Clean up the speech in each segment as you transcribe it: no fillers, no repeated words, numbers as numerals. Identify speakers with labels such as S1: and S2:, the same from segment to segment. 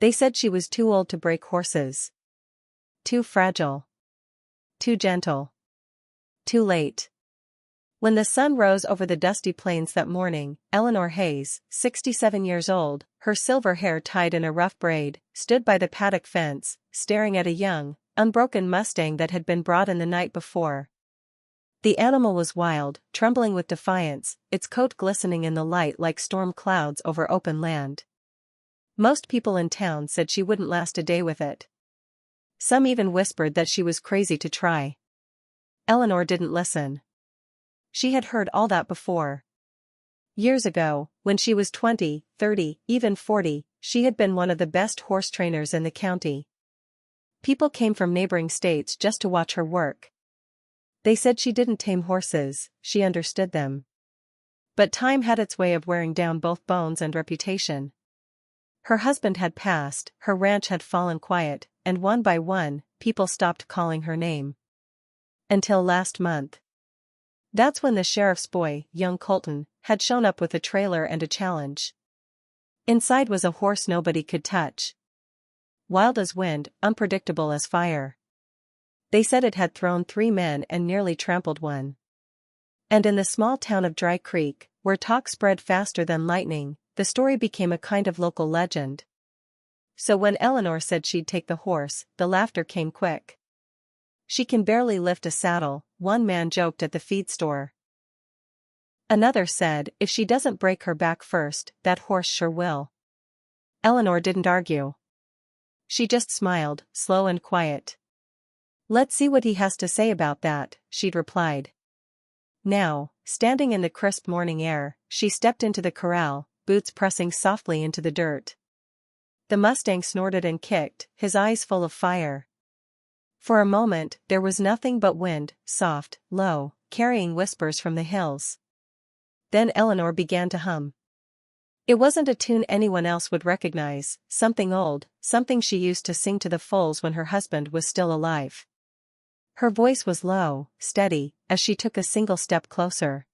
S1: They said she was too old to break horses. Too fragile. Too gentle. Too late. When the sun rose over the dusty plains that morning, Eleanor Hayes, 67 years old, her silver hair tied in a rough braid, stood by the paddock fence, staring at a young, unbroken Mustang that had been brought in the night before. The animal was wild, trembling with defiance, its coat glistening in the light like storm clouds over open land. Most people in town said she wouldn't last a day with it. Some even whispered that she was crazy to try. Eleanor didn't listen. She had heard all that before. Years ago, when she was 20, 30, even 40, she had been one of the best horse trainers in the county. People came from neighboring states just to watch her work. They said she didn't tame horses, she understood them. But time had its way of wearing down both bones and reputation. Her husband had passed, her ranch had fallen quiet, and one by one, people stopped calling her name. Until last month. That's when the sheriff's boy, young Colton, had shown up with a trailer and a challenge. Inside was a horse nobody could touch. Wild as wind, unpredictable as fire. They said it had thrown 3 men and nearly trampled one. And in the small town of Dry Creek, where talk spread faster than lightning, the story became a kind of local legend. So when Eleanor said she'd take the horse, the laughter came quick. She can barely lift a saddle, one man joked at the feed store. Another said, if she doesn't break her back first, that horse sure will. Eleanor didn't argue. She just smiled, slow and quiet. Let's see what he has to say about that, she'd replied. Now, standing in the crisp morning air, she stepped into the corral, boots pressing softly into the dirt. The Mustang snorted and kicked, his eyes full of fire. For a moment, there was nothing but wind, soft, low, carrying whispers from the hills. Then Eleanor began to hum. It wasn't a tune anyone else would recognize, something old, something she used to sing to the foals when her husband was still alive. Her voice was low, steady, as she took a single step closer.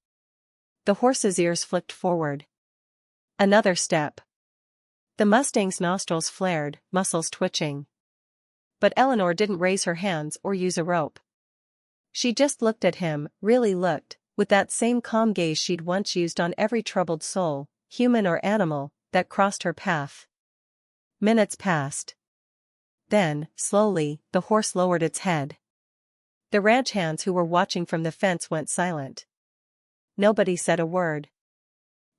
S1: The horse's ears flicked forward. Another step. The Mustang's nostrils flared, muscles twitching. But Eleanor didn't raise her hands or use a rope. She just looked at him, really looked, with that same calm gaze she'd once used on every troubled soul, human or animal, that crossed her path. Minutes passed. Then, slowly, the horse lowered its head. The ranch hands who were watching from the fence went silent. Nobody said a word.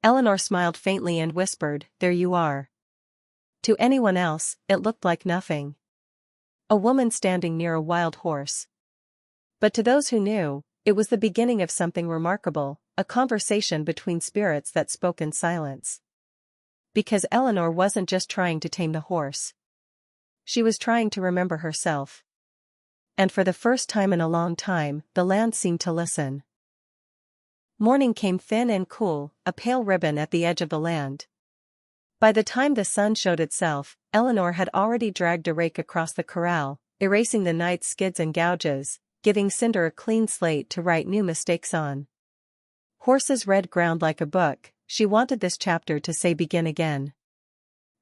S1: Eleanor smiled faintly and whispered, "There you are." To anyone else, it looked like nothing. A woman standing near a wild horse. But to those who knew, it was the beginning of something remarkable, a conversation between spirits that spoke in silence. Because Eleanor wasn't just trying to tame the horse. She was trying to remember herself. And for the first time in a long time, the land seemed to listen. Morning came thin and cool, a pale ribbon at the edge of the land. By the time the sun showed itself, Eleanor had already dragged a rake across the corral, erasing the night's skids and gouges, giving Cinder a clean slate to write new mistakes on. Horses read ground like a book, she wanted this chapter to say begin again.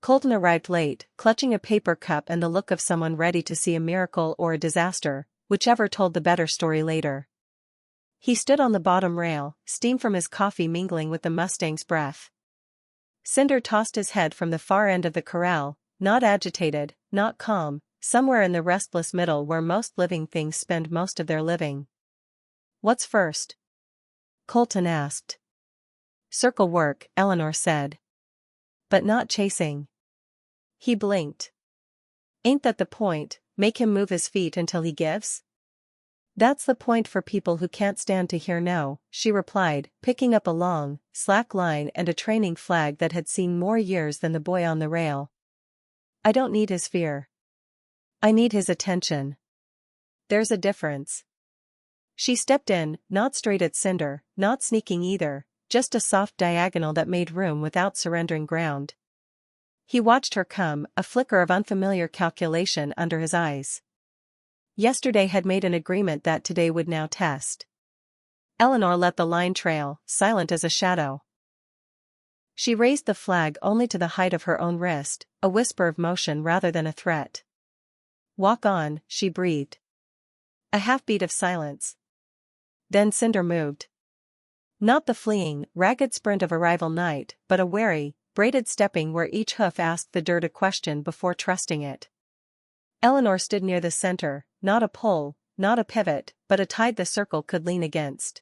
S1: Colton arrived late, clutching a paper cup and the look of someone ready to see a miracle or a disaster, whichever told the better story later. He stood on the bottom rail, steam from his coffee mingling with the Mustang's breath. Cinder tossed his head from the far end of the corral, not agitated, not calm, somewhere in the restless middle where most living things spend most of their living. "What's first?" Colton asked. "Circle work," Eleanor said. "But not chasing." He blinked. "Ain't that the point, make him move his feet until he gives?" "That's the point for people who can't stand to hear no," she replied, picking up a long, slack line and a training flag that had seen more years than the boy on the rail. "I don't need his fear. I need his attention. There's a difference." She stepped in, not straight at Cinder, not sneaking either, just a soft diagonal that made room without surrendering ground. He watched her come, a flicker of unfamiliar calculation under his eyes. Yesterday had made an agreement that today would now test. Eleanor let the line trail, silent as a shadow. She raised the flag only to the height of her own wrist, a whisper of motion rather than a threat. "Walk on," she breathed. A half-beat of silence. Then Cinder moved. Not the fleeing, ragged sprint of arrival night, but a wary, braided stepping where each hoof asked the dirt a question before trusting it. Eleanor stood near the center, not a pole, not a pivot, but a tide the circle could lean against.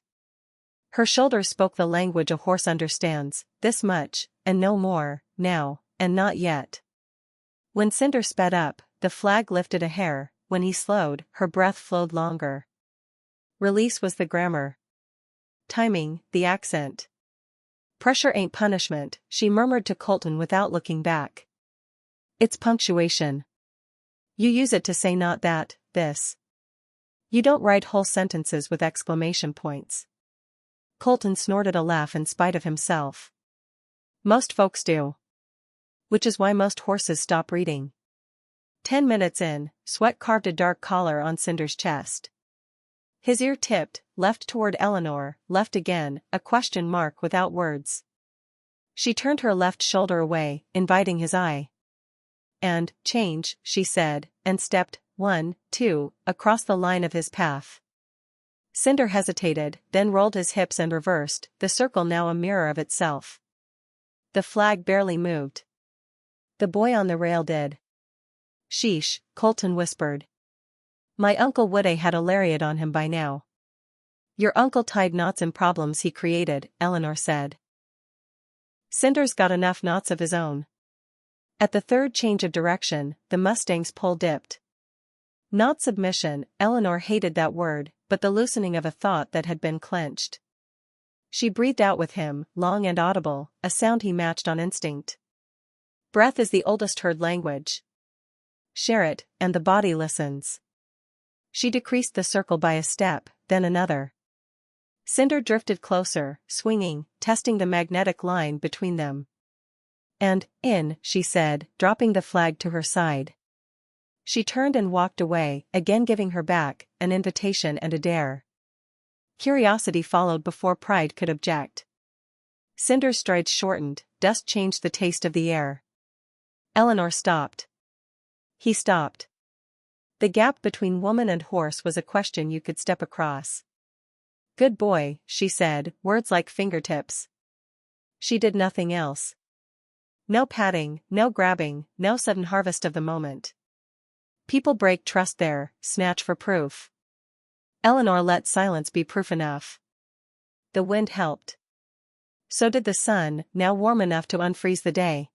S1: Her shoulders spoke the language a horse understands, this much, and no more, now, and not yet. When Cinder sped up, the flag lifted a hair. When he slowed, her breath flowed longer. Release was the grammar. Timing, the accent. "Pressure ain't punishment," she murmured to Colton without looking back. "It's punctuation. You use it to say not that, this. You don't write whole sentences with exclamation points." Colton snorted a laugh in spite of himself. "Most folks do. Which is why most horses stop reading." 10 minutes in, sweat carved a dark collar on Cinder's chest. His ear tipped, left toward Eleanor, left again, a question mark without words. She turned her left shoulder away, inviting his eye. "And, change," she said, and stepped, 1, 2, across the line of his path. Cinder hesitated, then rolled his hips and reversed, the circle now a mirror of itself. The flag barely moved. The boy on the rail did. "Sheesh," Colton whispered. "My Uncle Woody had a lariat on him by now." "Your uncle tied knots in problems he created," Eleanor said. "Cinder's got enough knots of his own." At the third change of direction, the Mustang's pole dipped. Not submission, Eleanor hated that word, but the loosening of a thought that had been clenched. She breathed out with him, long and audible, a sound he matched on instinct. Breath is the oldest heard language. Share it, and the body listens. She decreased the circle by a step, then another. Cinder drifted closer, swinging, testing the magnetic line between them. "And, in," she said, dropping the flag to her side. She turned and walked away, again giving her back, an invitation and a dare. Curiosity followed before pride could object. Cinder's strides shortened, dust changed the taste of the air. Eleanor stopped. He stopped. The gap between woman and horse was a question you could step across. "Good boy," she said, words like fingertips. She did nothing else. No patting, no grabbing, no sudden harvest of the moment. People break trust there, snatch for proof. Eleanor let silence be proof enough. The wind helped. So did the sun, now warm enough to unfreeze the day.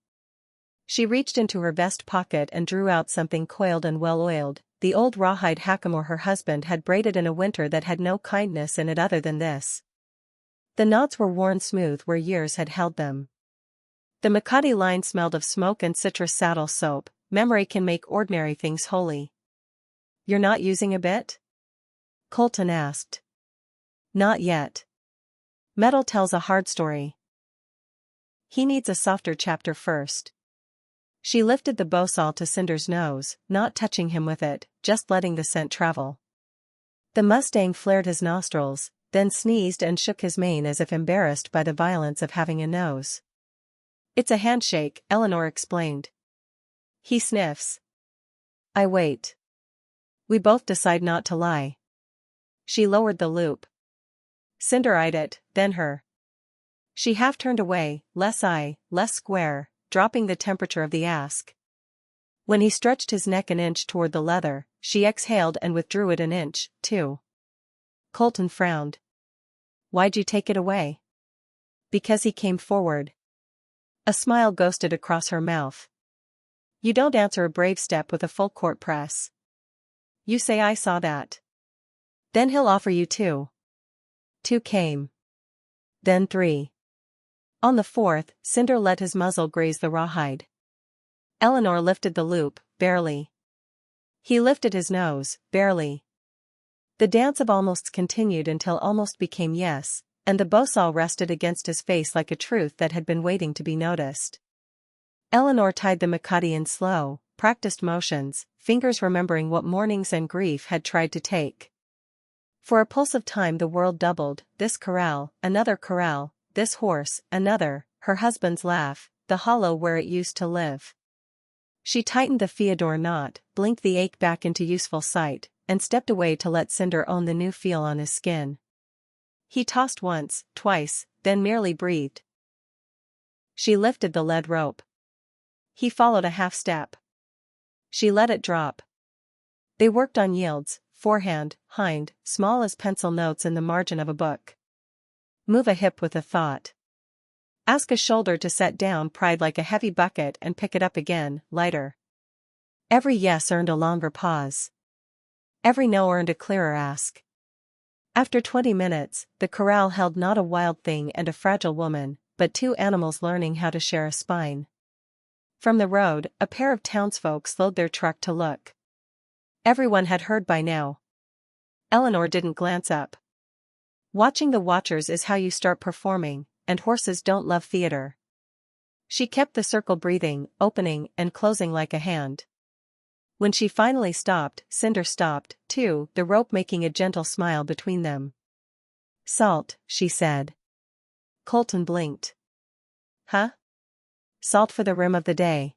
S1: She reached into her vest pocket and drew out something coiled and well-oiled, the old rawhide hackamore her husband had braided in a winter that had no kindness in it other than this. The knots were worn smooth where years had held them. The Makati line smelled of smoke and citrus saddle soap. Memory can make ordinary things holy. "You're not using a bit?" Colton asked. "Not yet. Metal tells a hard story. He needs a softer chapter first." She lifted the bowsaw to Cinder's nose, not touching him with it, just letting the scent travel. The Mustang flared his nostrils, then sneezed and shook his mane as if embarrassed by the violence of having a nose. "It's a handshake," Eleanor explained. "He sniffs. I wait. We both decide not to lie." She lowered the loop. Cinder eyed it, then her. She half turned away, less eye, less square, dropping the temperature of the ask. When he stretched his neck an inch toward the leather, she exhaled and withdrew it an inch, too. Colton frowned. "Why'd you take it away?" "Because he came forward." A smile ghosted across her mouth. "You don't answer a brave step with a full court press. You say I saw that. Then he'll offer you 2. 2 came. Then 3. On the 4th, Cinder let his muzzle graze the rawhide. Eleanor lifted the loop, barely. He lifted his nose, barely. The dance of almosts continued until almost became yes, and the bowsaw rested against his face like a truth that had been waiting to be noticed. Eleanor tied the Makati in slow, practiced motions, fingers remembering what mornings and grief had tried to take. For a pulse of time the world doubled, this corral, another corral, this horse, another, her husband's laugh, the hollow where it used to live. She tightened the Fyodor knot, blinked the ache back into useful sight, and stepped away to let Cinder own the new feel on his skin. He tossed once, twice, then merely breathed. She lifted the lead rope. He followed a half step. She let it drop. They worked on yields, forehand, hind, small as pencil notes in the margin of a book. Move a hip with a thought. Ask a shoulder to set down pride like a heavy bucket and pick it up again, lighter. Every yes earned a longer pause. Every no earned a clearer ask. After 20 minutes, the corral held not a wild thing and a fragile woman, but two animals learning how to share a spine. From the road, a pair of townsfolk slowed their truck to look. Everyone had heard by now. Eleanor didn't glance up. Watching the watchers is how you start performing, and horses don't love theater. She kept the circle breathing, opening and closing like a hand. When she finally stopped, Cinder stopped, too, the rope making a gentle smile between them. "Salt," she said. Colton blinked. "Huh?" "Salt for the rim of the day."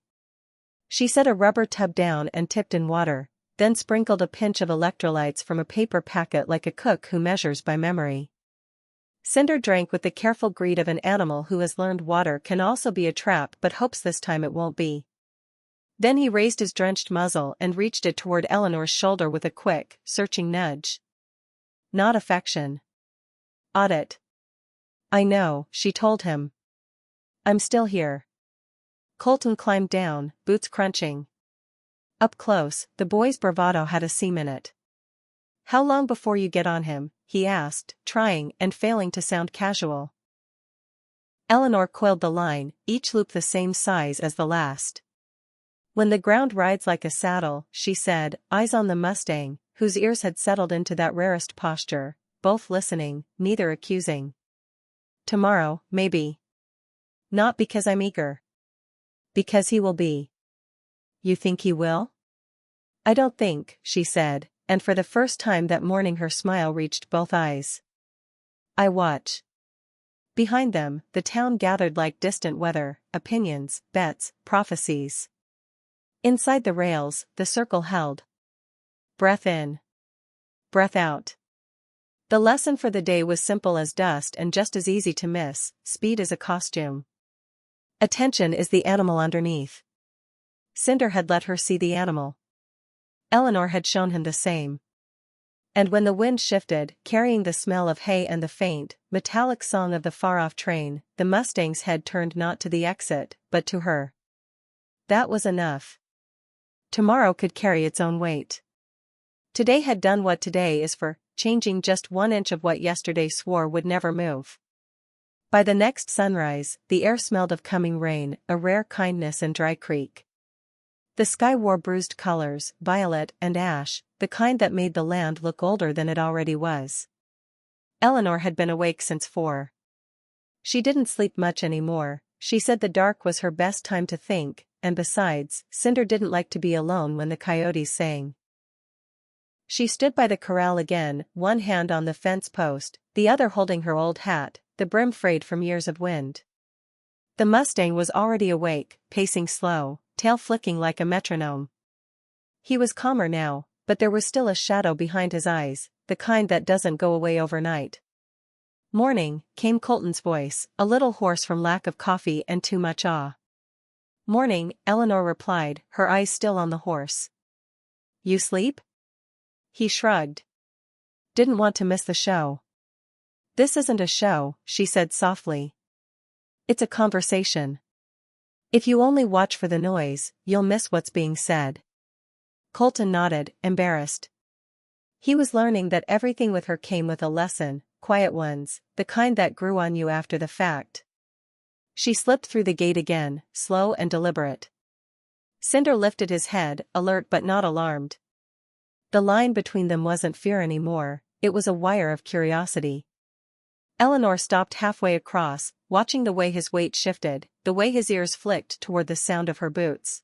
S1: She set a rubber tub down and tipped in water, then sprinkled a pinch of electrolytes from a paper packet like a cook who measures by memory. Cinder drank with the careful greed of an animal who has learned water can also be a trap but hopes this time it won't be. Then he raised his drenched muzzle and reached it toward Eleanor's shoulder with a quick, searching nudge. "Not affection. Audit." "I know," she told him. "I'm still here." Colton climbed down, boots crunching. Up close, the boy's bravado had a seam in it. "How long before you get on him?" he asked, trying and failing to sound casual. Eleanor coiled the line, each loop the same size as the last. "When the ground rides like a saddle," she said, eyes on the Mustang, whose ears had settled into that rarest posture, both listening, neither accusing. "Tomorrow, maybe. Not because I'm eager. Because he will be." "You think he will?" "I don't think," she said, and for the first time that morning her smile reached both eyes. "I watch." Behind them, the town gathered like distant weather, opinions, bets, prophecies. Inside the rails, the circle held. Breath in. Breath out. The lesson for the day was simple as dust and just as easy to miss: speed is a costume. Attention is the animal underneath. Cinder had let her see the animal. Eleanor had shown him the same. And when the wind shifted, carrying the smell of hay and the faint, metallic song of the far-off train, the Mustang's head turned not to the exit, but to her. That was enough. Tomorrow could carry its own weight. Today had done what today is for, changing just 1 inch of what yesterday swore would never move. By the next sunrise, the air smelled of coming rain, a rare kindness in Dry Creek. The sky wore bruised colors, violet and ash, the kind that made the land look older than it already was. Eleanor had been awake since 4. She didn't sleep much anymore. She said the dark was her best time to think, and besides, Cinder didn't like to be alone when the coyotes sang. She stood by the corral again, one hand on the fence post, the other holding her old hat, the brim frayed from years of wind. The Mustang was already awake, pacing slow, tail flicking like a metronome. He was calmer now, but there was still a shadow behind his eyes, the kind that doesn't go away overnight. "Morning," came Colton's voice, a little hoarse from lack of coffee and too much awe. "Morning," Eleanor replied, her eyes still on the horse. "You sleep?" He shrugged. "Didn't want to miss the show." "This isn't a show," she said softly. "It's a conversation. If you only watch for the noise, you'll miss what's being said." Colton nodded, embarrassed. He was learning that everything with her came with a lesson, quiet ones, the kind that grew on you after the fact. She slipped through the gate again, slow and deliberate. Cinder lifted his head, alert but not alarmed. The line between them wasn't fear anymore, it was a wire of curiosity. Eleanor stopped halfway across, watching the way his weight shifted, the way his ears flicked toward the sound of her boots.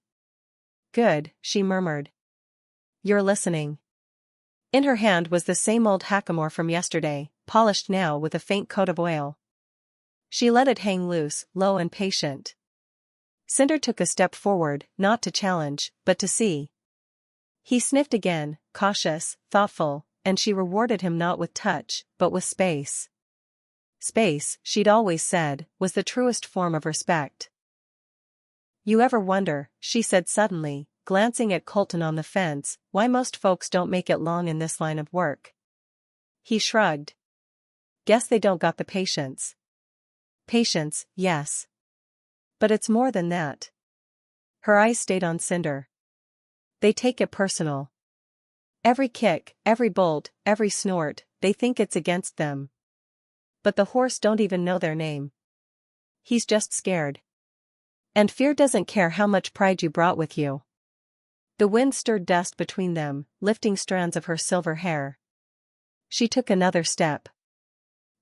S1: "Good," she murmured. "You're listening." In her hand was the same old hackamore from yesterday, polished now with a faint coat of oil. She let it hang loose, low and patient. Cinder took a step forward, not to challenge, but to see. He sniffed again, cautious, thoughtful, and she rewarded him not with touch, but with space. Space, she'd always said, was the truest form of respect. You ever wonder, she said suddenly, glancing at Colton on the fence, why most folks don't make it long in this line of work? He shrugged. Guess they don't got the patience. Patience, yes. But it's more than that. Her eyes stayed on Cinder. They take it personal. Every kick, every bolt, every snort, they think it's against them. But the horse don't even know their name. He's just scared. And fear doesn't care how much pride you brought with you. The wind stirred dust between them, lifting strands of her silver hair. She took another step.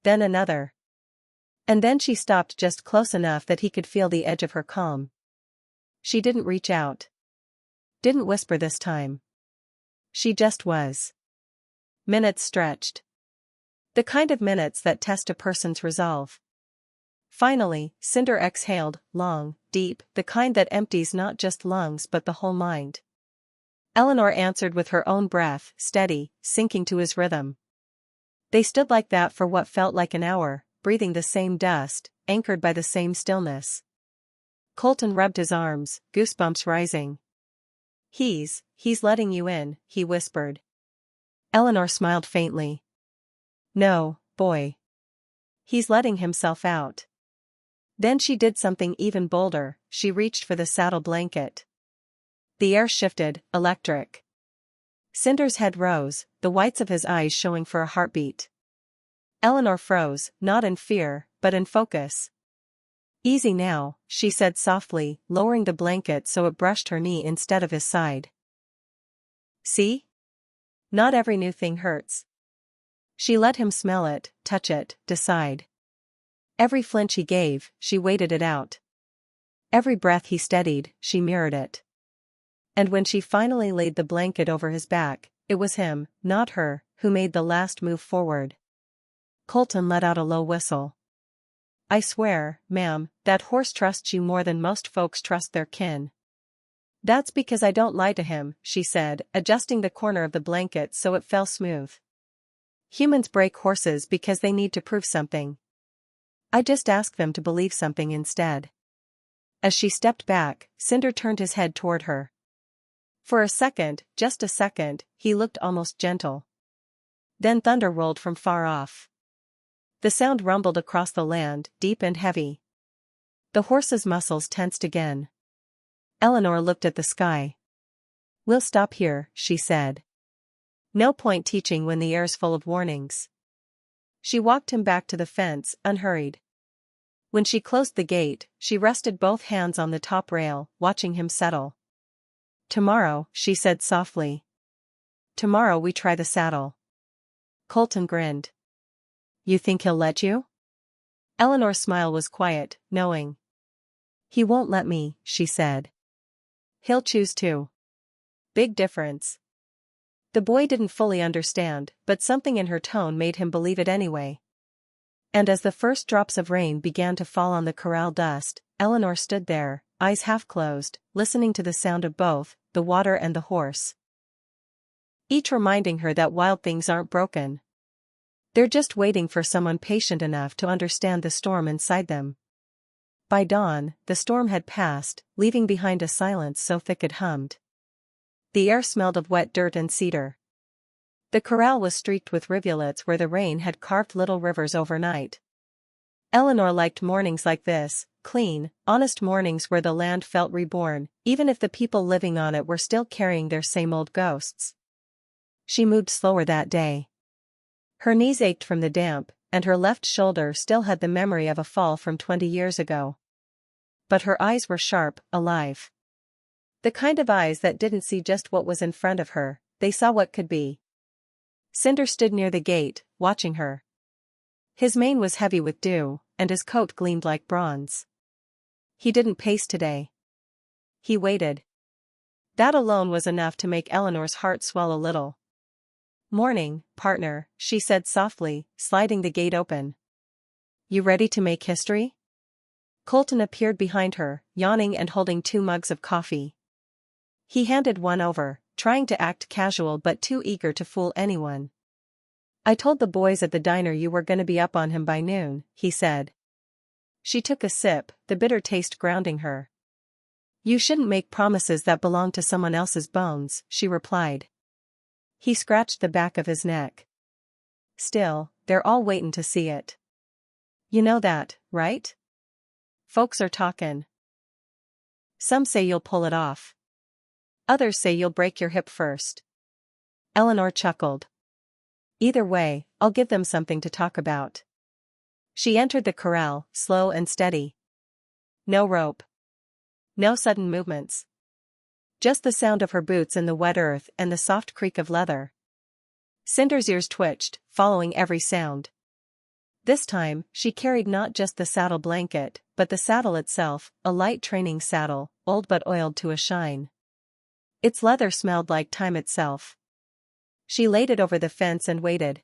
S1: Then another. And then she stopped just close enough that he could feel the edge of her calm. She didn't reach out. Didn't whisper this time. She just was. Minutes stretched. The kind of minutes that test a person's resolve. Finally, Cinder exhaled, long, deep, the kind that empties not just lungs but the whole mind. Eleanor answered with her own breath, steady, sinking to his rhythm. They stood like that for what felt like an hour, breathing the same dust, anchored by the same stillness. Colton rubbed his arms, goosebumps rising. He's letting you in, he whispered. Eleanor smiled faintly. No, boy. He's letting himself out. Then she did something even bolder, she reached for the saddle blanket. The air shifted, electric. Cinder's head rose, the whites of his eyes showing for a heartbeat. Eleanor froze, not in fear, but in focus. Easy now, she said softly, lowering the blanket so it brushed her knee instead of his side. See? Not every new thing hurts. She let him smell it, touch it, decide. Every flinch he gave, she waited it out. Every breath he steadied, she mirrored it. And when she finally laid the blanket over his back, it was him, not her, who made the last move forward. Colton let out a low whistle. I swear, ma'am, that horse trusts you more than most folks trust their kin. That's because I don't lie to him, she said, adjusting the corner of the blanket so it fell smooth. Humans break horses because they need to prove something. I just ask them to believe something instead. As she stepped back, Cinder turned his head toward her. For a second, just a second, he looked almost gentle. Then thunder rolled from far off. The sound rumbled across the land, deep and heavy. The horse's muscles tensed again. Eleanor looked at the sky. We'll stop here, she said. No point teaching when the air's full of warnings. She walked him back to the fence, unhurried. When she closed the gate, she rested both hands on the top rail, watching him settle. Tomorrow, she said softly. Tomorrow we try the saddle. Colton grinned. You think he'll let you? Eleanor's smile was quiet, knowing. He won't let me, she said. He'll choose to. Big difference. The boy didn't fully understand, but something in her tone made him believe it anyway. And as the first drops of rain began to fall on the corral dust, Eleanor stood there, eyes half closed, listening to the sound of both, the water and the horse. Each reminding her that wild things aren't broken. They're just waiting for someone patient enough to understand the storm inside them. By dawn, the storm had passed, leaving behind a silence so thick it hummed. The air smelled of wet dirt and cedar. The corral was streaked with rivulets where the rain had carved little rivers overnight. Eleanor liked mornings like this, clean, honest mornings where the land felt reborn, even if the people living on it were still carrying their same old ghosts. She moved slower that day. Her knees ached from the damp, and her left shoulder still had the memory of a fall from 20 years ago. But her eyes were sharp, alive. The kind of eyes that didn't see just what was in front of her, they saw what could be. Cinder stood near the gate, watching her. His mane was heavy with dew, and his coat gleamed like bronze. He didn't pace today. He waited. That alone was enough to make Eleanor's heart swell a little. Morning, partner, she said softly, sliding the gate open. You ready to make history? Colton appeared behind her, yawning and holding 2 mugs of coffee. He handed one over, trying to act casual but too eager to fool anyone. I told the boys at the diner you were gonna be up on him by noon, he said. She took a sip, the bitter taste grounding her. You shouldn't make promises that belong to someone else's bones, she replied. He scratched the back of his neck. Still, they're all waitin' to see it. You know that, right? Folks are talkin'. Some say you'll pull it off. Others say you'll break your hip first. Eleanor chuckled. Either way, I'll give them something to talk about. She entered the corral, slow and steady. No rope. No sudden movements. Just the sound of her boots in the wet earth and the soft creak of leather. Cinder's ears twitched, following every sound. This time, she carried not just the saddle blanket, but the saddle itself, a light training saddle, old but oiled to a shine. Its leather smelled like time itself. She laid it over the fence and waited.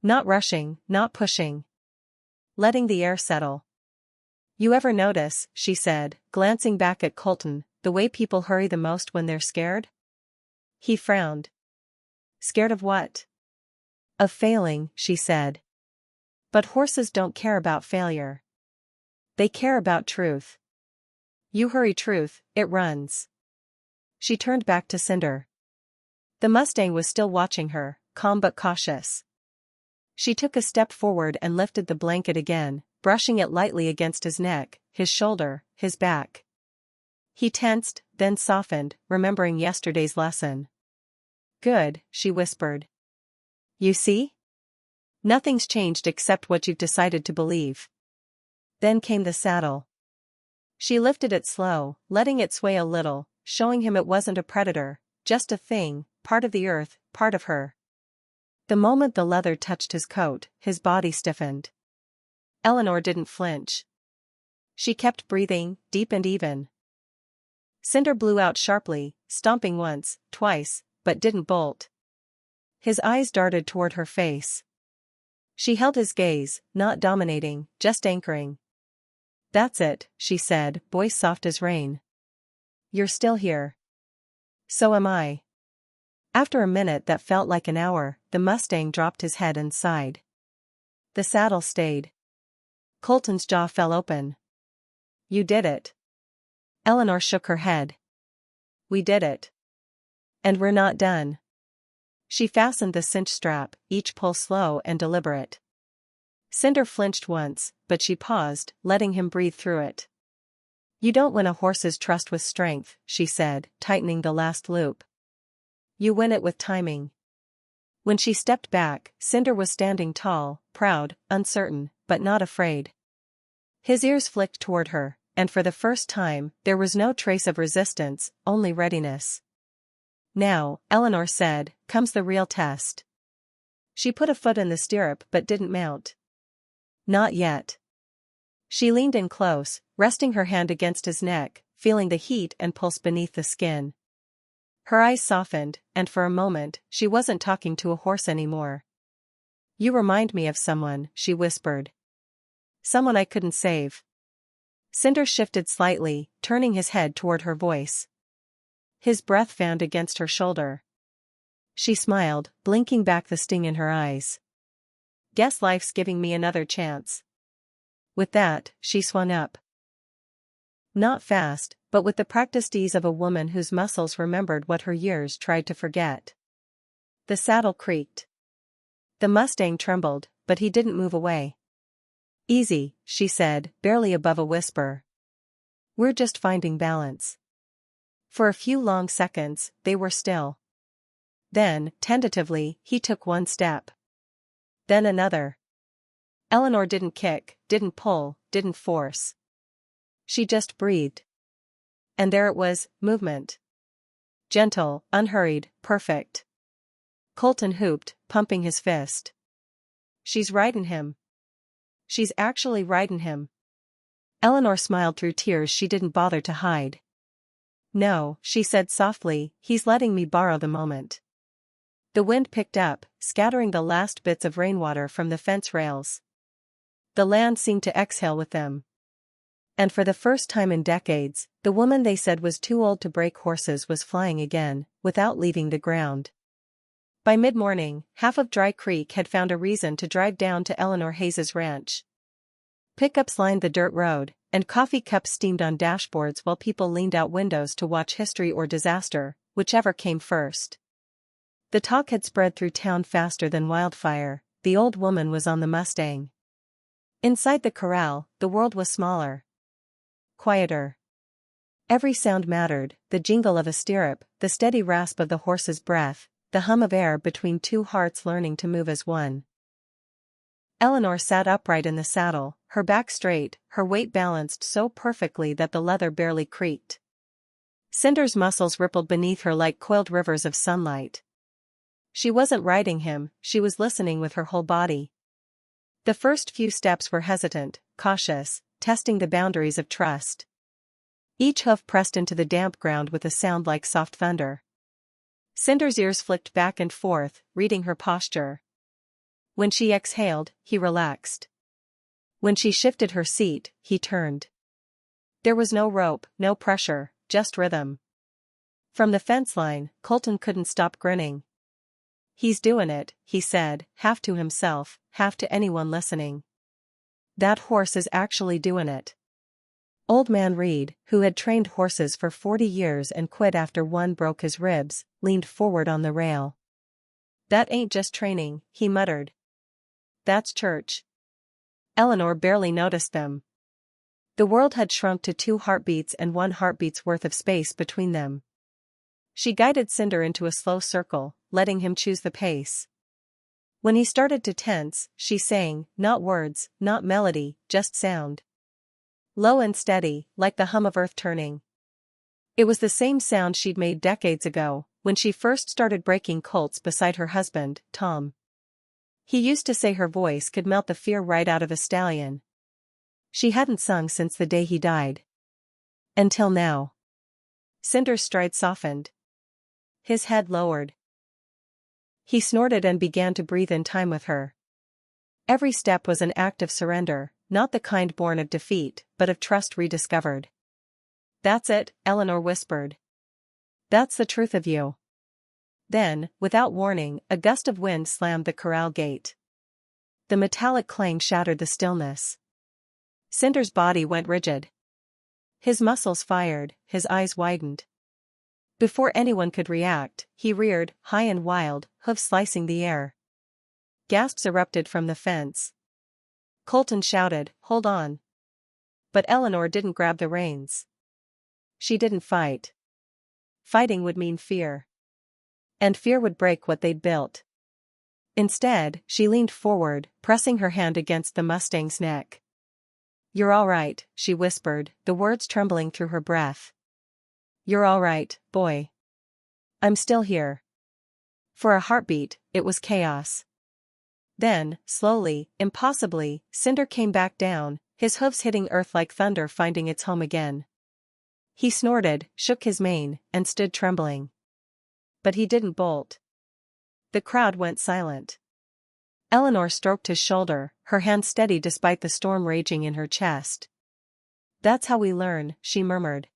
S1: Not rushing, not pushing. Letting the air settle. You ever notice, she said, glancing back at Colton, the way people hurry the most when they're scared? He frowned. Scared of what? Of failing, she said. But horses don't care about failure. They care about truth. You hurry truth, it runs. She turned back to Cinder. The Mustang was still watching her, calm but cautious. She took a step forward and lifted the blanket again, brushing it lightly against his neck, his shoulder, his back. He tensed, then softened, remembering yesterday's lesson. Good, she whispered. You see? Nothing's changed except what you've decided to believe. Then came the saddle. She lifted it slow, letting it sway a little, showing him it wasn't a predator, just a thing, part of the earth, part of her. The moment the leather touched his coat, his body stiffened. Eleanor didn't flinch. She kept breathing, deep and even. Cinder blew out sharply, stomping once, twice, but didn't bolt. His eyes darted toward her face. She held his gaze, not dominating, just anchoring. That's it, she said, voice soft as rain. You're still here. So am I. After a minute that felt like an hour, the Mustang dropped his head and sighed. The saddle stayed. Colton's jaw fell open. You did it. Eleanor shook her head. We did it. And we're not done. She fastened the cinch strap, each pull slow and deliberate. Cinder flinched once, but she paused, letting him breathe through it. You don't win a horse's trust with strength, she said, tightening the last loop. You win it with timing. When she stepped back, Cinder was standing tall, proud, uncertain, but not afraid. His ears flicked toward her, and for the first time, there was no trace of resistance, only readiness. Now, Eleanor said, comes the real test. She put a foot in the stirrup but didn't mount. Not yet. She leaned in close, resting her hand against his neck, feeling the heat and pulse beneath the skin. Her eyes softened, and for a moment, she wasn't talking to a horse anymore. You remind me of someone, she whispered. Someone I couldn't save. Cinder shifted slightly, turning his head toward her voice. His breath fanned against her shoulder. She smiled, blinking back the sting in her eyes. Guess life's giving me another chance. With that, she swung up. Not fast, but with the practiced ease of a woman whose muscles remembered what her years tried to forget. The saddle creaked. The Mustang trembled, but he didn't move away. Easy, she said, barely above a whisper. We're just finding balance. For a few long seconds, they were still. Then, tentatively, he took one step. Then another. Eleanor didn't kick, didn't pull, didn't force. She just breathed. And there it was, movement. Gentle, unhurried, perfect. Colton hooped, pumping his fist. She's ridin' him. She's actually ridin' him. Eleanor smiled through tears she didn't bother to hide. No, she said softly, he's letting me borrow the moment. The wind picked up, scattering the last bits of rainwater from the fence rails. The land seemed to exhale with them. And for the first time in decades, the woman they said was too old to break horses was flying again, without leaving the ground. By mid-morning, half of Dry Creek had found a reason to drive down to Eleanor Hayes's ranch. Pickups lined the dirt road, and coffee cups steamed on dashboards while people leaned out windows to watch history or disaster, whichever came first. The talk had spread through town faster than wildfire. The old woman was on the Mustang. Inside the corral, the world was smaller. Quieter. Every sound mattered, the jingle of a stirrup, the steady rasp of the horse's breath, the hum of air between two hearts learning to move as one. Eleanor sat upright in the saddle, her back straight, her weight balanced so perfectly that the leather barely creaked. Cinder's muscles rippled beneath her like coiled rivers of sunlight. She wasn't riding him, she was listening with her whole body. The first few steps were hesitant, cautious, testing the boundaries of trust. Each hoof pressed into the damp ground with a sound like soft thunder. Cinder's ears flicked back and forth, reading her posture. When she exhaled, he relaxed. When she shifted her seat, he turned. There was no rope, no pressure, just rhythm. From the fence line, Colton couldn't stop grinning. "He's doing it," he said, half to himself, half to anyone listening. "That horse is actually doing it." Old Man Reed, who had trained horses for 40 years and quit after one broke his ribs, leaned forward on the rail. "That ain't just training," he muttered. "That's church." Eleanor barely noticed them. The world had shrunk to 2 heartbeats and 1 heartbeat's worth of space between them. She guided Cinder into a slow circle, letting him choose the pace. When he started to tense, she sang, not words, not melody, just sound. Low and steady, like the hum of earth turning. It was the same sound she'd made decades ago, when she first started breaking colts beside her husband, Tom. He used to say her voice could melt the fear right out of a stallion. She hadn't sung since the day he died. Until now. Cinder's stride softened. His head lowered. He snorted and began to breathe in time with her. Every step was an act of surrender, not the kind born of defeat, but of trust rediscovered. "That's it," Eleanor whispered. "That's the truth of you." Then, without warning, a gust of wind slammed the corral gate. The metallic clang shattered the stillness. Cinder's body went rigid. His muscles fired, his eyes widened. Before anyone could react, he reared, high and wild, hoofs slicing the air. Gasps erupted from the fence. Colton shouted, "Hold on." But Eleanor didn't grab the reins. She didn't fight. Fighting would mean fear. And fear would break what they'd built. Instead, she leaned forward, pressing her hand against the Mustang's neck. "You're all right," she whispered, the words trembling through her breath. "You're all right, boy. I'm still here." For a heartbeat, it was chaos. Then, slowly, impossibly, Cinder came back down, his hooves hitting earth like thunder finding its home again. He snorted, shook his mane, and stood trembling. But he didn't bolt. The crowd went silent. Eleanor stroked his shoulder, her hand steady despite the storm raging in her chest. "That's how we learn," she murmured.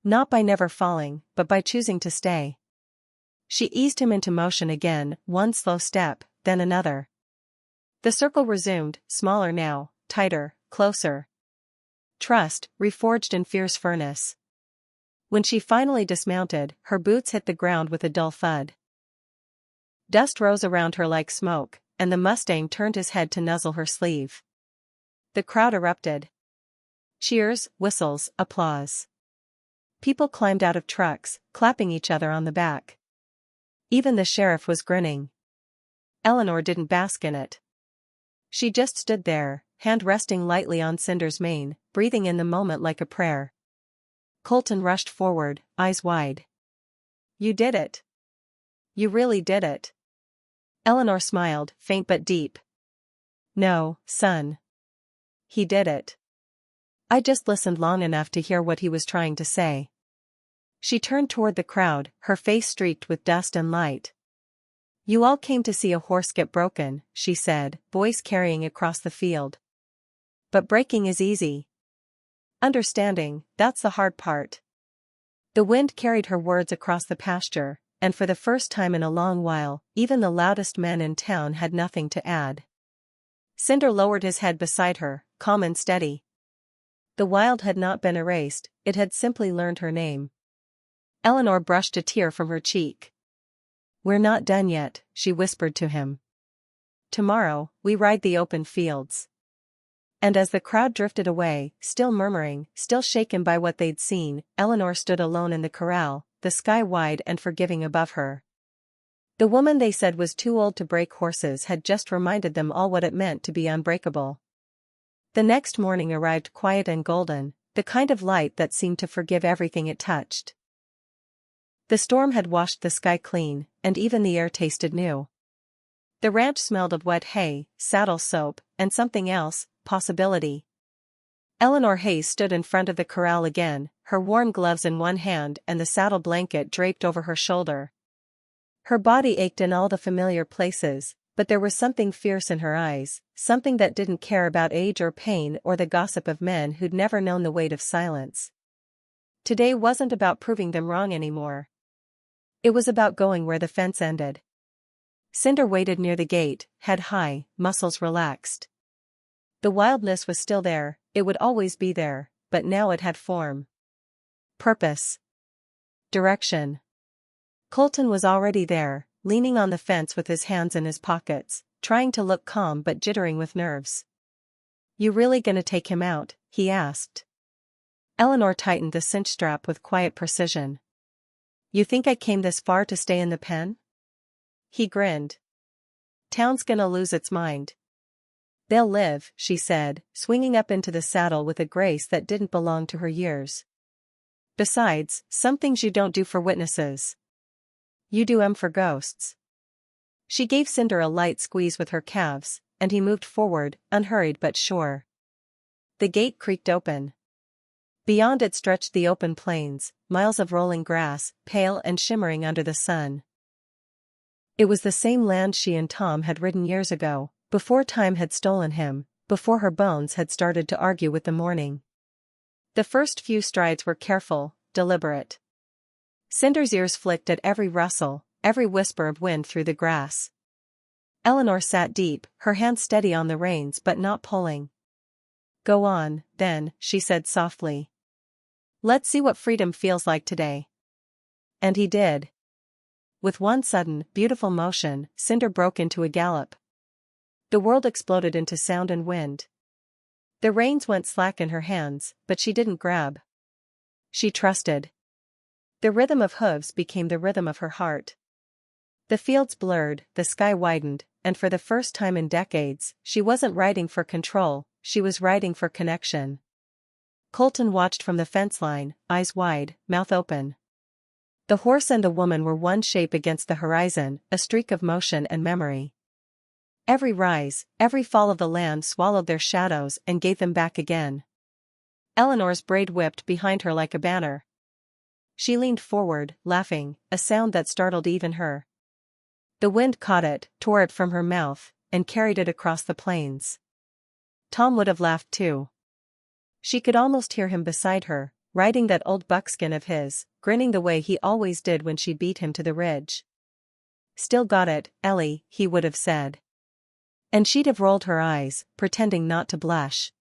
S1: "Not by never falling, but by choosing to stay." She eased him into motion again, one slow step, then another. The circle resumed, smaller now, tighter, closer. Trust, reforged in fierce furnace. When she finally dismounted, her boots hit the ground with a dull thud. Dust rose around her like smoke, and the Mustang turned his head to nuzzle her sleeve. The crowd erupted. Cheers, whistles, applause. People climbed out of trucks, clapping each other on the back. Even the sheriff was grinning. Eleanor didn't bask in it. She just stood there, hand resting lightly on Cinder's mane, breathing in the moment like a prayer. Colton rushed forward, eyes wide. "You did it. You really did it." Eleanor smiled, faint but deep. "No, son. He did it. I just listened long enough to hear what he was trying to say." She turned toward the crowd, her face streaked with dust and light. "You all came to see a horse get broken," she said, voice carrying across the field. But breaking is easy. Understanding, that's the hard part. The wind carried her words across the pasture, and for the first time in a long while, even the loudest man in town had nothing to add. Cinder lowered his head beside her, calm and steady. The wild had not been erased, it had simply learned her name. Eleanor brushed a tear from her cheek. "We're not done yet," she whispered to him. "Tomorrow, we ride the open fields." And as the crowd drifted away, still murmuring, still shaken by what they'd seen, Eleanor stood alone in the corral, the sky wide and forgiving above her. The woman they said was too old to break horses had just reminded them all what it meant to be unbreakable. The next morning arrived quiet and golden, the kind of light that seemed to forgive everything it touched. The storm had washed the sky clean, and even the air tasted new. The ranch smelled of wet hay, saddle soap, and something else, possibility. Eleanor Hayes stood in front of the corral again, her warm gloves in one hand and the saddle blanket draped over her shoulder. Her body ached in all the familiar places, but there was something fierce in her eyes, something that didn't care about age or pain or the gossip of men who'd never known the weight of silence. Today wasn't about proving them wrong anymore. It was about going where the fence ended. Cinder waited near the gate, head high, muscles relaxed. The wildness was still there, it would always be there, but now it had form. Purpose. Direction. Colton was already there, leaning on the fence with his hands in his pockets, trying to look calm but jittering with nerves. "You really gonna take him out?" he asked. Eleanor tightened the cinch strap with quiet precision. "You think I came this far to stay in the pen?" He grinned. "Town's gonna lose its mind." "They'll live," she said, swinging up into the saddle with a grace that didn't belong to her years. "Besides, some things you don't do for witnesses. You do 'em for ghosts." She gave Cinder a light squeeze with her calves, and he moved forward, unhurried but sure. The gate creaked open. Beyond it stretched the open plains, miles of rolling grass, pale and shimmering under the sun. It was the same land she and Tom had ridden years ago, before time had stolen him, before her bones had started to argue with the morning. The first few strides were careful, deliberate. Cinder's ears flicked at every rustle, every whisper of wind through the grass. Eleanor sat deep, her hands steady on the reins but not pulling. "Go on, then," she said softly. "Let's see what freedom feels like today." And he did. With one sudden, beautiful motion, Cinder broke into a gallop. The world exploded into sound and wind. The reins went slack in her hands, but she didn't grab. She trusted. The rhythm of hooves became the rhythm of her heart. The fields blurred, the sky widened, and for the first time in decades, she wasn't riding for control, she was riding for connection. Colton watched from the fence line, eyes wide, mouth open. The horse and the woman were one shape against the horizon, a streak of motion and memory. Every rise, every fall of the land swallowed their shadows and gave them back again. Eleanor's braid whipped behind her like a banner. She leaned forward, laughing, a sound that startled even her. The wind caught it, tore it from her mouth, and carried it across the plains. Tom would have laughed too. She could almost hear him beside her, riding that old buckskin of his, grinning the way he always did when she beat him to the ridge. "Still got it, Ellie," he would have said. And she'd have rolled her eyes, pretending not to blush.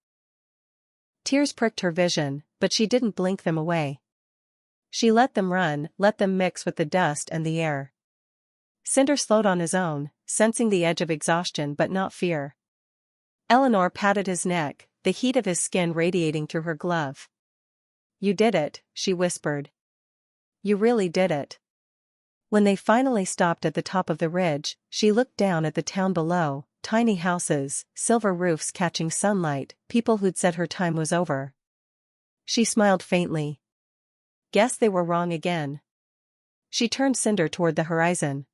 S1: Tears pricked her vision, but she didn't blink them away. She let them run, let them mix with the dust and the air. Cinder slowed on his own, sensing the edge of exhaustion but not fear. Eleanor patted his neck, the heat of his skin radiating through her glove. "You did it," she whispered. "You really did it." When they finally stopped at the top of the ridge, she looked down at the town below, tiny houses, silver roofs catching sunlight, people who'd said her time was over. She smiled faintly. Guess they were wrong again. She turned Cinder toward the horizon.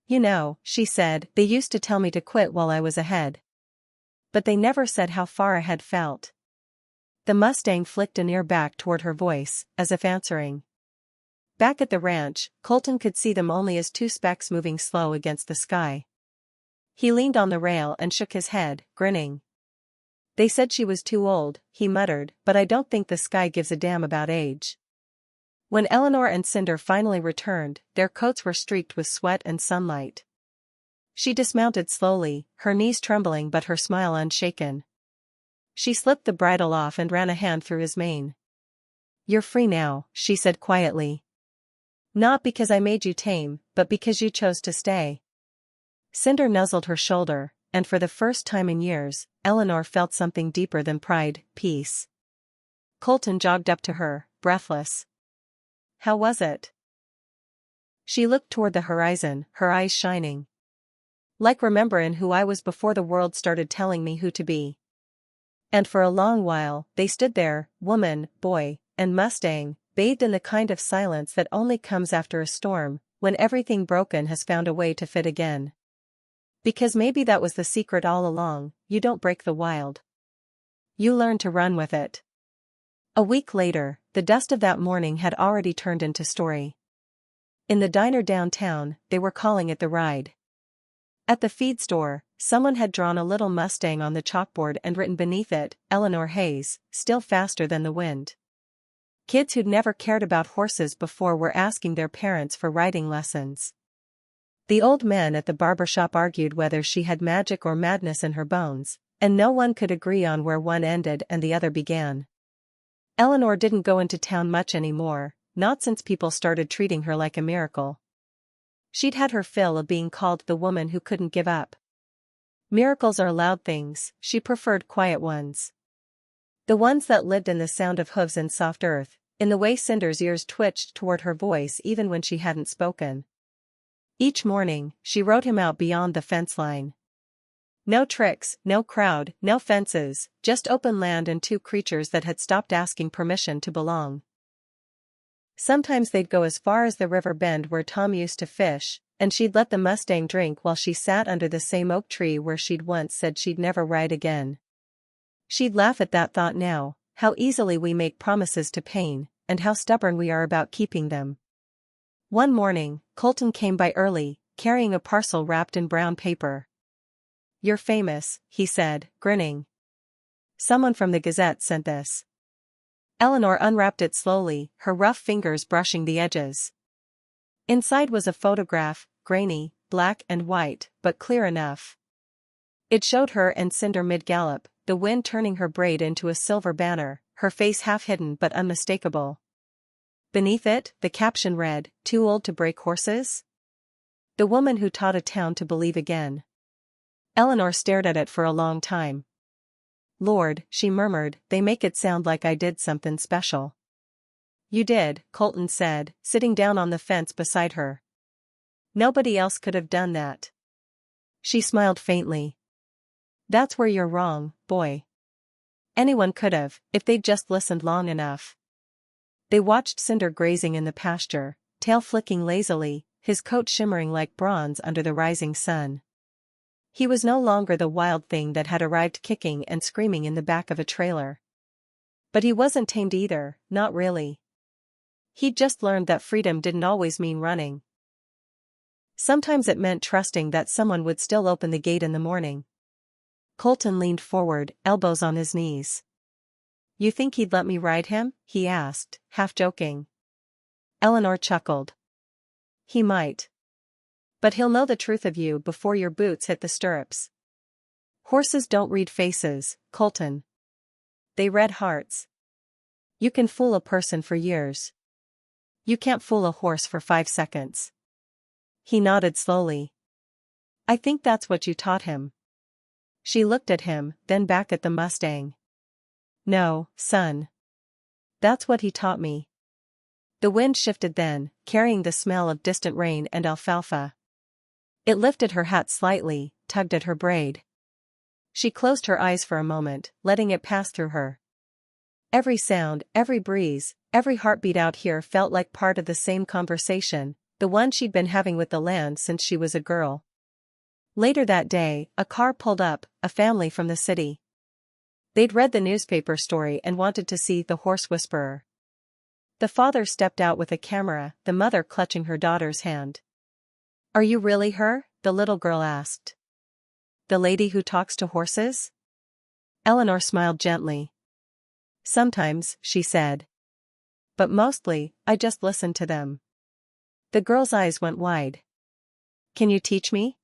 S1: "You know," she said, "they used to tell me to quit while I was ahead. But they never said how far ahead felt." The Mustang flicked an ear back toward her voice, as if answering. Back at the ranch, Colton could see them only as two specks moving slow against the sky. He leaned on the rail and shook his head, grinning. They said she was too old, he muttered, but I don't think the sky gives a damn about age. When Eleanor and Cinder finally returned, their coats were streaked with sweat and sunlight. She dismounted slowly, her knees trembling but her smile unshaken. She slipped the bridle off and ran a hand through his mane. "You're free now," she said quietly. "Not because I made you tame, but because you chose to stay." Cinder nuzzled her shoulder, and for the first time in years, Eleanor felt something deeper than pride, peace. Colton jogged up to her, breathless. "How was it?" She looked toward the horizon, her eyes shining. "Like rememberin' who I was before the world started telling me who to be." And for a long while, they stood there, woman, boy, and Mustang, bathed in the kind of silence that only comes after a storm, when everything broken has found a way to fit again. Because maybe that was the secret all along, you don't break the wild. You learn to run with it. A week later, the dust of that morning had already turned into story. In the diner downtown, they were calling it the ride. At the feed store, someone had drawn a little Mustang on the chalkboard and written beneath it, Eleanor Hayes, still faster than the wind. Kids who'd never cared about horses before were asking their parents for riding lessons. The old men at the barbershop argued whether she had magic or madness in her bones, and no one could agree on where one ended and the other began. Eleanor didn't go into town much anymore, not since people started treating her like a miracle. She'd had her fill of being called the woman who couldn't give up. Miracles are loud things, she preferred quiet ones. The ones that lived in the sound of hooves and soft earth, in the way Cinder's ears twitched toward her voice even when she hadn't spoken. Each morning, she rode him out beyond the fence line. No tricks, no crowd, no fences, just open land and two creatures that had stopped asking permission to belong. Sometimes they'd go as far as the river bend where Tom used to fish, and she'd let the Mustang drink while she sat under the same oak tree where she'd once said she'd never ride again. She'd laugh at that thought now, how easily we make promises to pain, and how stubborn we are about keeping them. One morning, Colton came by early, carrying a parcel wrapped in brown paper. "You're famous," he said, grinning. "Someone from the Gazette sent this." Eleanor unwrapped it slowly, her rough fingers brushing the edges. Inside was a photograph, grainy, black and white, but clear enough. It showed her and Cinder mid-gallop, the wind turning her braid into a silver banner, her face half hidden but unmistakable. Beneath it, the caption read, "Too old to break horses? The woman who taught a town to believe again." Eleanor stared at it for a long time. "Lord," she murmured, "they make it sound like I did something special." "You did," Colton said, sitting down on the fence beside her. "Nobody else could have done that." She smiled faintly. "That's where you're wrong, boy. Anyone could have, if they'd just listened long enough." They watched Cinder grazing in the pasture, tail flicking lazily, his coat shimmering like bronze under the rising sun. He was no longer the wild thing that had arrived kicking and screaming in the back of a trailer. But he wasn't tamed either, not really. He'd just learned that freedom didn't always mean running. Sometimes it meant trusting that someone would still open the gate in the morning. Colton leaned forward, elbows on his knees. "You think he'd let me ride him?" he asked, half joking. Eleanor chuckled. "He might. But he'll know the truth of you before your boots hit the stirrups. Horses don't read faces, Colton. They read hearts. You can fool a person for years. You can't fool a horse for 5 seconds." He nodded slowly. "I think that's what you taught him." She looked at him, then back at the Mustang. "No, son. That's what he taught me." The wind shifted then, carrying the smell of distant rain and alfalfa. It lifted her hat slightly, tugged at her braid. She closed her eyes for a moment, letting it pass through her. Every sound, every breeze, every heartbeat out here felt like part of the same conversation, the one she'd been having with the land since she was a girl. Later that day, a car pulled up, a family from the city. They'd read the newspaper story and wanted to see The Horse Whisperer. The father stepped out with a camera, the mother clutching her daughter's hand. "Are you really her?" the little girl asked. "The lady who talks to horses?" Eleanor smiled gently. Sometimes, she said. But mostly, I just listened to them. The girl's eyes went wide. Can you teach me?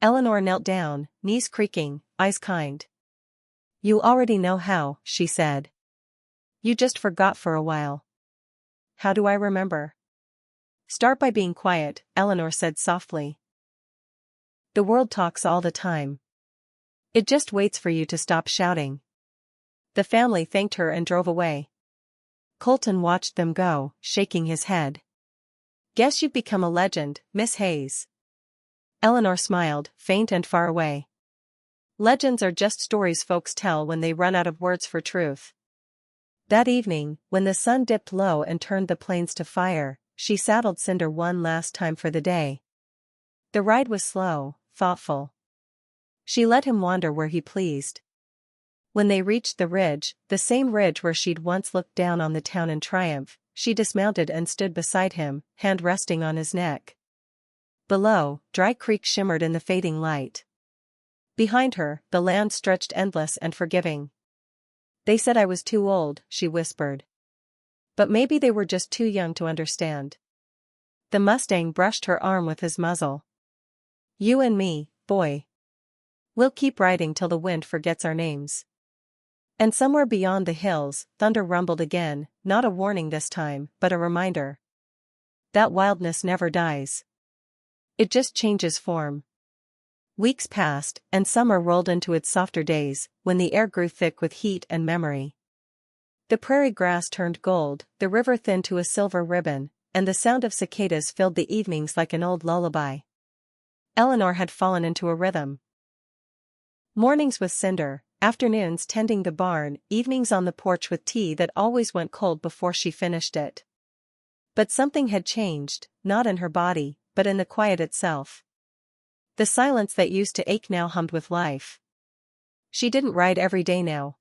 S1: Eleanor knelt down, knees creaking, eyes kind. You already know how, she said. You just forgot for a while. How do I remember? Start by being quiet, Eleanor said softly. The world talks all the time. It just waits for you to stop shouting. The family thanked her and drove away. Colton watched them go, shaking his head. Guess you've become a legend, Miss Hayes. Eleanor smiled, faint and far away. Legends are just stories folks tell when they run out of words for truth. That evening, when the sun dipped low and turned the plains to fire, she saddled Cinder one last time for the day. The ride was slow, thoughtful. She let him wander where he pleased. When they reached the ridge, the same ridge where she'd once looked down on the town in triumph, she dismounted and stood beside him, hand resting on his neck. Below, Dry Creek shimmered in the fading light. Behind her, the land stretched endless and forgiving. They said I was too old, she whispered. But maybe they were just too young to understand. The Mustang brushed her arm with his muzzle. You and me, boy. We'll keep riding till the wind forgets our names. And somewhere beyond the hills, thunder rumbled again, not a warning this time, but a reminder. That wildness never dies. It just changes form. Weeks passed, and summer rolled into its softer days, when the air grew thick with heat and memory. The prairie grass turned gold, the river thinned to a silver ribbon, and the sound of cicadas filled the evenings like an old lullaby. Eleanor had fallen into a rhythm. Mornings with Cinder, afternoons tending the barn, evenings on the porch with tea that always went cold before she finished it. But something had changed, not in her body, but in the quiet itself. The silence that used to ache now hummed with life. She didn't ride every day now.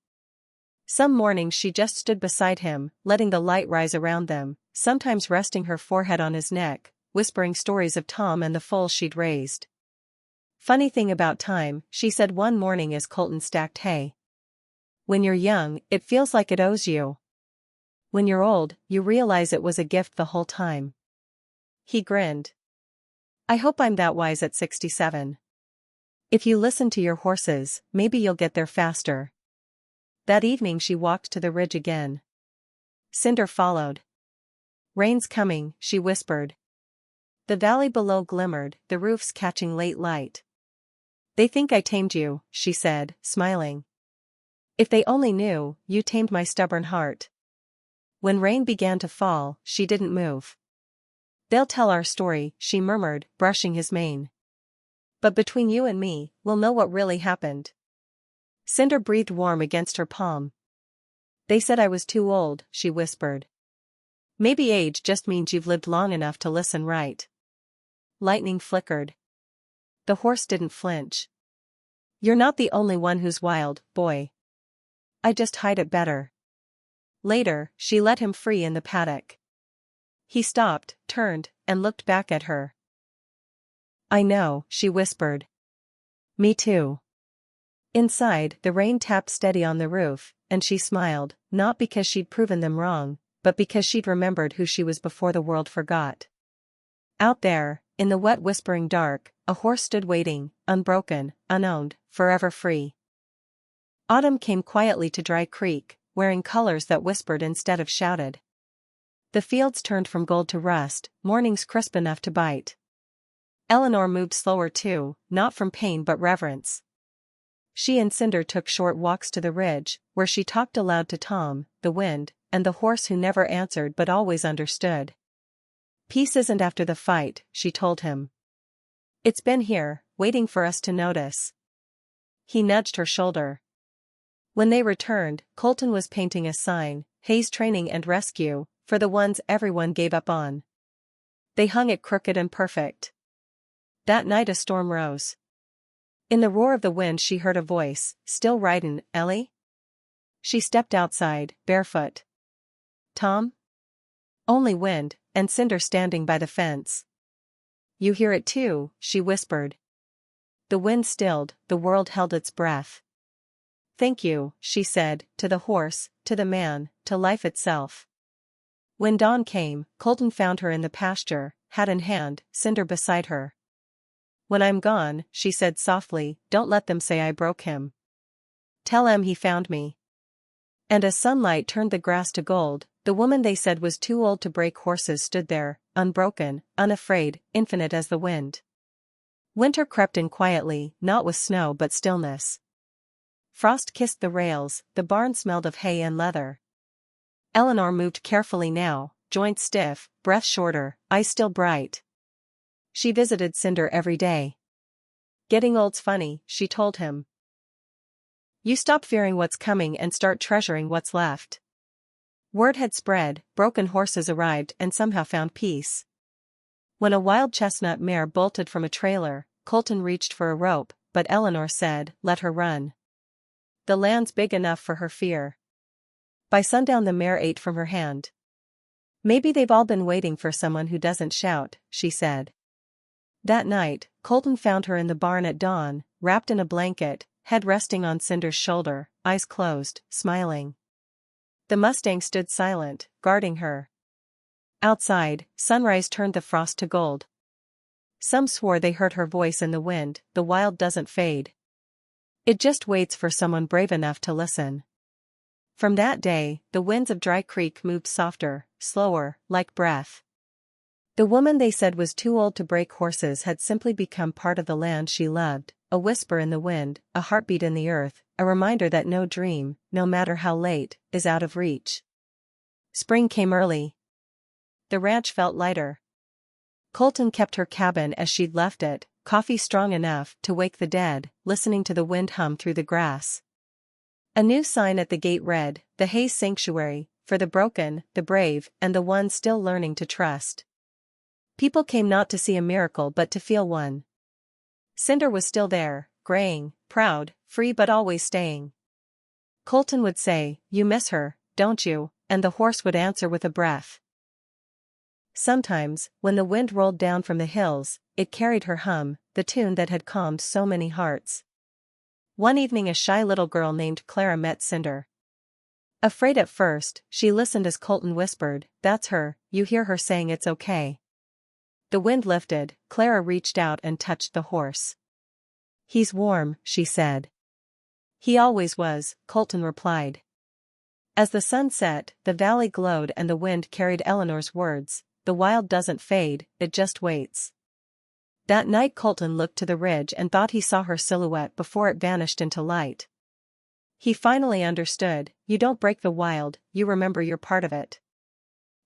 S1: Some mornings she just stood beside him, letting the light rise around them, sometimes resting her forehead on his neck, whispering stories of Tom and the foals she'd raised. Funny thing about time, she said one morning as Colton stacked hay. When you're young, it feels like it owes you. When you're old, you realize it was a gift the whole time. He grinned. I hope I'm that wise at 67. If you listen to your horses, maybe you'll get there faster. That evening she walked to the ridge again. Cinder followed. Rain's coming, she whispered. The valley below glimmered, the roofs catching late light. They think I tamed you, she said, smiling. If they only knew, you tamed my stubborn heart. When rain began to fall, she didn't move. They'll tell our story, she murmured, brushing his mane. But between you and me, we'll know what really happened. Cinder breathed warm against her palm. They said I was too old, she whispered. Maybe age just means you've lived long enough to listen right. Lightning flickered. The horse didn't flinch. You're not the only one who's wild, boy. I just hide it better. Later, she let him free in the paddock. He stopped, turned, and looked back at her. I know, she whispered. Me too. Inside, the rain tapped steady on the roof, and she smiled, not because she'd proven them wrong, but because she'd remembered who she was before the world forgot. Out there, in the wet whispering dark, a horse stood waiting, unbroken, unowned, forever free. Autumn came quietly to Dry Creek, wearing colors that whispered instead of shouted. The fields turned from gold to rust, mornings crisp enough to bite. Eleanor moved slower too, not from pain but reverence. She and Cinder took short walks to the ridge, where she talked aloud to Tom, the wind, and the horse who never answered but always understood. Peace isn't after the fight, she told him. It's been here, waiting for us to notice. He nudged her shoulder. When they returned, Colton was painting a sign, Hayes Training and Rescue, for the ones everyone gave up on. They hung it crooked and perfect. That night a storm rose. In the roar of the wind she heard a voice, still ridin', Ellie? She stepped outside, barefoot. Tom? Only wind, and Cinder standing by the fence. You hear it too, she whispered. The wind stilled, the world held its breath. Thank you, she said, to the horse, to the man, to life itself. When dawn came, Colton found her in the pasture, hat in hand, Cinder beside her. When I'm gone, she said softly, don't let them say I broke him. Tell em he found me. And as sunlight turned the grass to gold, the woman they said was too old to break horses stood there, unbroken, unafraid, infinite as the wind. Winter crept in quietly, not with snow but stillness. Frost kissed the rails, the barn smelled of hay and leather. Eleanor moved carefully now, joints stiff, breath shorter, eyes still bright. She visited Cinder every day. Getting old's funny, she told him. You stop fearing what's coming and start treasuring what's left. Word had spread, broken horses arrived and somehow found peace. When a wild chestnut mare bolted from a trailer, Colton reached for a rope, but Eleanor said, let her run. The land's big enough for her fear. By sundown the mare ate from her hand. Maybe they've all been waiting for someone who doesn't shout, she said. That night, Colton found her in the barn at dawn, wrapped in a blanket, head resting on Cinder's shoulder, eyes closed, smiling. The Mustang stood silent, guarding her. Outside, sunrise turned the frost to gold. Some swore they heard her voice in the wind, the wild doesn't fade. It just waits for someone brave enough to listen. From that day, the winds of Dry Creek moved softer, slower, like breath. The woman they said was too old to break horses had simply become part of the land she loved, a whisper in the wind, a heartbeat in the earth, a reminder that no dream, no matter how late, is out of reach. Spring came early. The ranch felt lighter. Colton kept her cabin as she'd left it, coffee strong enough to wake the dead, listening to the wind hum through the grass. A new sign at the gate read, the Hayes Sanctuary, for the broken, the brave, and the ones still learning to trust. People came not to see a miracle but to feel one. Cinder was still there, graying, proud, free but always staying. Colton would say, you miss her, don't you? And the horse would answer with a breath. Sometimes, when the wind rolled down from the hills, it carried her hum, the tune that had calmed so many hearts. One evening a shy little girl named Clara met Cinder. Afraid at first, she listened as Colton whispered, that's her, you hear her saying it's okay. The wind lifted, Clara reached out and touched the horse. He's warm, she said. He always was, Colton replied. As the sun set, the valley glowed and the wind carried Eleanor's words, the wild doesn't fade, it just waits. That night Colton looked to the ridge and thought he saw her silhouette before it vanished into light. He finally understood, you don't break the wild, you remember you're part of it.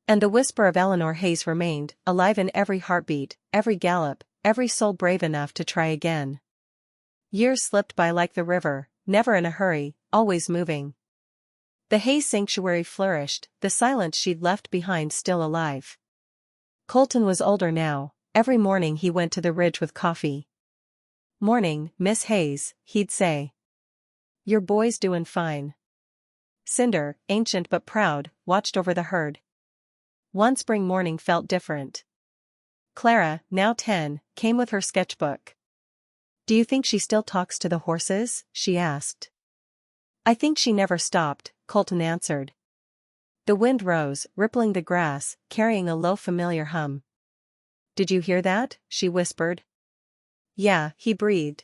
S1: And the whisper of Eleanor Hayes remained, alive in every heartbeat, every gallop, every soul brave enough to try again. Years slipped by like the river, never in a hurry, always moving. The Hayes Sanctuary flourished, the silence she'd left behind still alive. Colton was older now, every morning he went to the ridge with coffee. Morning, Miss Hayes, he'd say. Your boy's doin' fine. Cinder, ancient but proud, watched over the herd. One spring morning felt different. Clara, now 10, came with her sketchbook. Do you think she still talks to the horses? She asked. I think she never stopped, Colton answered. The wind rose, rippling the grass, carrying a low familiar hum. Did you hear that? She whispered. Yeah, he breathed.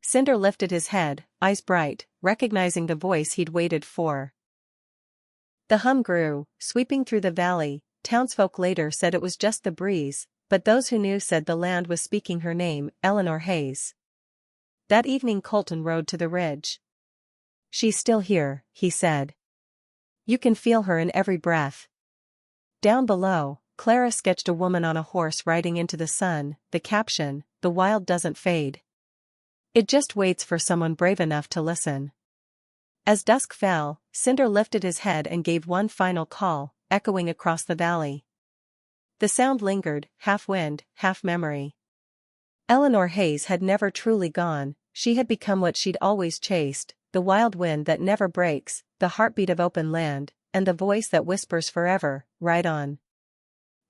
S1: Cinder lifted his head, eyes bright, recognizing the voice he'd waited for. The hum grew, sweeping through the valley. Townsfolk later said it was just the breeze, but those who knew said the land was speaking her name, Eleanor Hayes. That evening Colton rode to the ridge. She's still here, he said. You can feel her in every breath. Down below, Clara sketched a woman on a horse riding into the sun, the caption, the wild doesn't fade. It just waits for someone brave enough to listen. As dusk fell, Cinder lifted his head and gave one final call, echoing across the valley. The sound lingered, half wind, half memory. Eleanor Hayes had never truly gone, she had become what she'd always chased, the wild wind that never breaks, the heartbeat of open land, and the voice that whispers forever, ride on.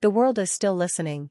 S1: The world is still listening.